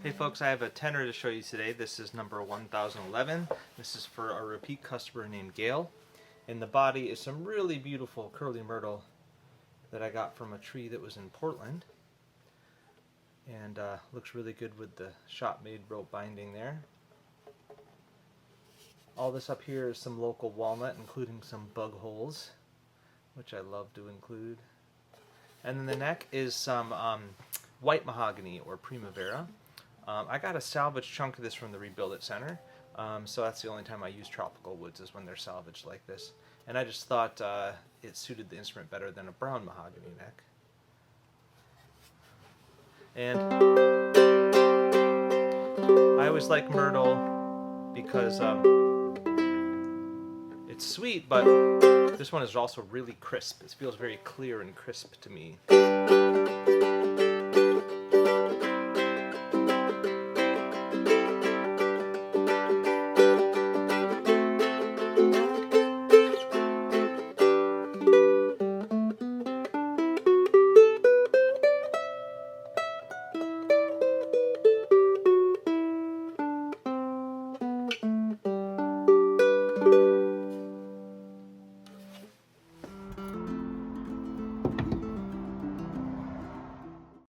Hey folks, I have a tenor to show you today. This is number 1011. This is for a repeat customer named Gail. In the body is some really beautiful curly myrtle that I got from a tree that was in Portland. And looks really good with the shop-made rope binding there. All this up here is some local walnut, including some bug holes, which I love to include. And then the neck is some white mahogany or primavera. I got a salvage chunk of this from the Rebuild It Center, so that's the only time I use tropical woods is when they're salvaged like this. And I just thought it suited the instrument better than a brown mahogany neck. And I always like Myrtle because it's sweet, but this one is also really crisp. It feels very clear and crisp to me.